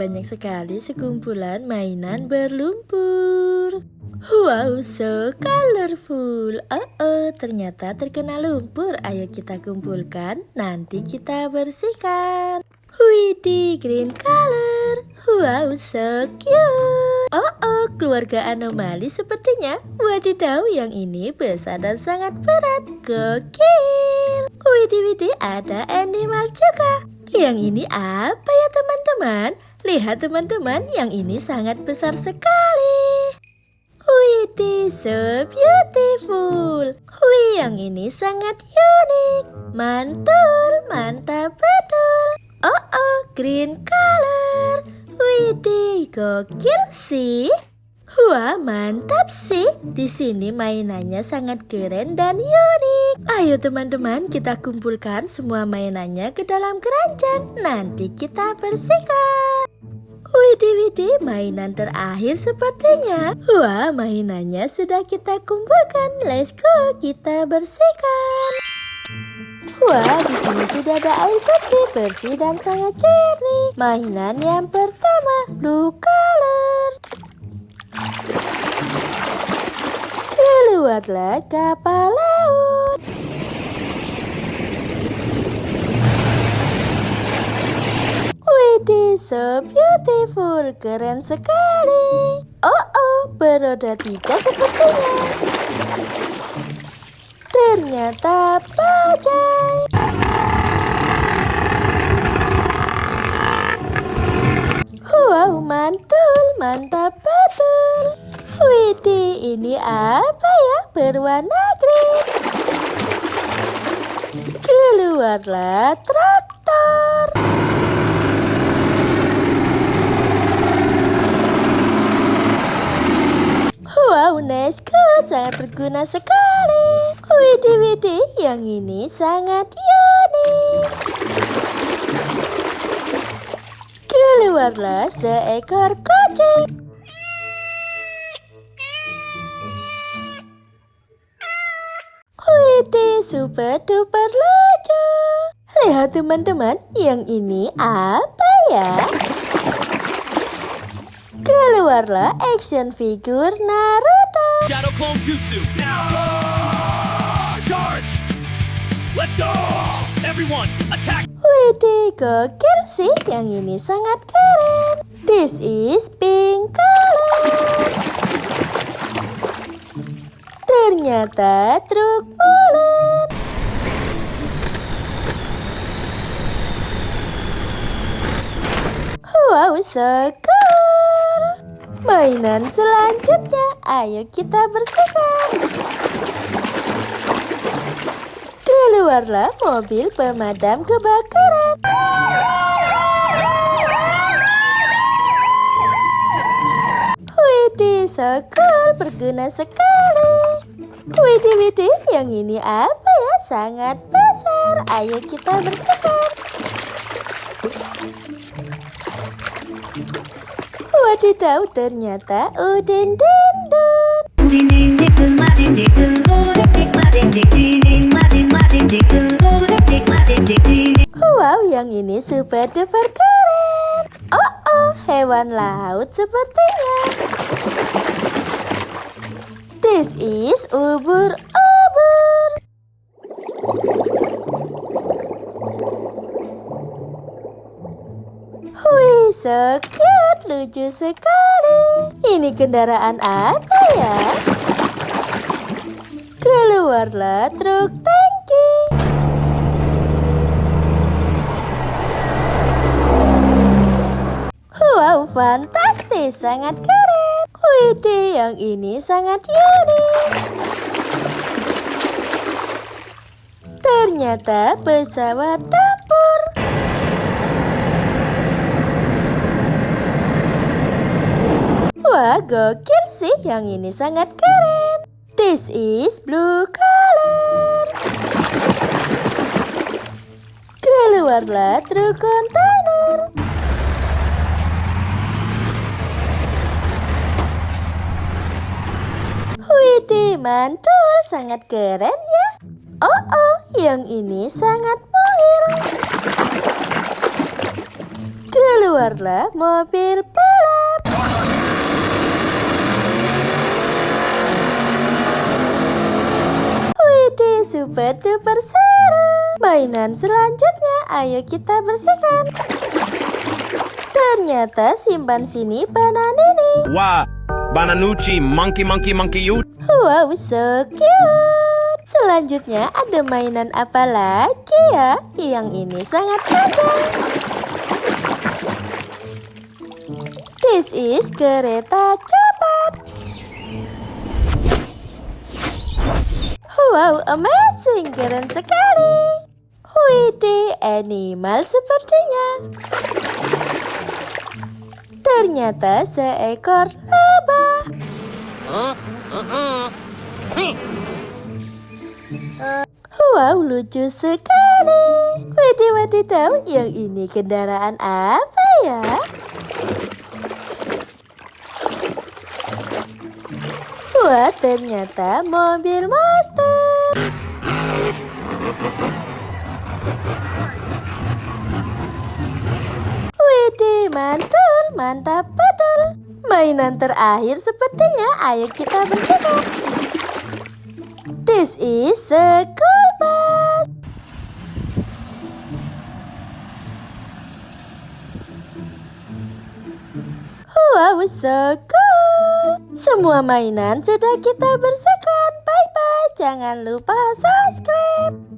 banyak sekali sekumpulan mainan berlumpur. Wow, so colorful. Ternyata terkena lumpur. Ayo kita kumpulkan, nanti kita bersihkan. Widih, green color. Wow, so cute. Keluarga anomali sepertinya. Wadidaw, yang ini besar dan sangat berat. Gokil. Widih, ada animal juga. Yang ini apa ya teman-teman? Lihat teman-teman, yang ini sangat besar sekali. Widih, so beautiful. Yang ini sangat unik. Mantul, mantap betul. Green color. Widih, gokil sih. Wah, mantap sih. Di sini mainannya sangat keren dan unik. Ayo teman-teman, kita kumpulkan semua mainannya ke dalam keranjang. Nanti kita bersihkan. Widih, mainan terakhir sepertinya. Wah, mainannya sudah kita kumpulkan. Let's go, kita bersihkan. Wah, di sini sudah ada air putih bersih dan sangat jernih. Mainan yang pertama, blue color. Keluarlah kapal laut. Widih, so beautiful, keren sekali. Beroda 3 sepertinya. Ternyata bajai. Wow, mantul, mantap betul. Widih, ini apa ya? Berwarna green. Keluarlah traktor. Wow, nice, cool, sangat berguna sekali. Widih, yang ini sangat unik. Keluarlah seekor kucing. Widih, super duper lucu. Lihat teman-teman, yang ini apa ya? Keluarlah action figure Naruto. Shadow Clone Jutsu. Now charge! Let's go! Everyone, attack! Widih, gokil sih. Yang ini sangat keren. This is pink color. Ternyata truk bulan. Wow, so cool. Mainan selanjutnya, ayo kita bersihkan. Keluarlah mobil pemadam kebakaran. Widih, so cool, berguna sekali. Widih, yang ini apa ya? Sangat besar. Ayo kita bersihkan. Wadidaw, ternyata udin dendun. Wow, yang ini super duper keren. Hewan laut sepertinya. This is ubur-ubur. Wih, so cute, lucu sekali. Ini kendaraan apa ya? Keluarlah truk tangki. Wow, fantastis, sangat keren. Widih, yang ini sangat unik. Ternyata pesawat tempur. Wah, gokil sih, yang ini sangat keren. This is blue color. Keluarlah truk kontainer. Widih, mantul, sangat keren ya. Yang ini sangat mungil. Keluar keluarlah mobil balap. Widih, super duper seru. Mainan selanjutnya, ayo kita bersihkan. Ternyata simpan sini bananini. Wah, Bananucci, monkey, you. Wow, so cute. Selanjutnya ada mainan apa lagi ya? Yang ini sangat panjang. This is kereta cepat. Wow, amazing, keren sekali. Widih, animal sepertinya. Ternyata seekor lebah. Wow, lucu sekali. Widih, wadidaw, yang ini kendaraan apa ya? Wah, ternyata mobil monster. Widih, mantul, mantap betul. Mainan terakhir sepertinya, ayo kita bersihkan. This is school bus. Wow, so cool. Semua mainan sudah kita bersihkan. Bye-bye. Jangan lupa subscribe.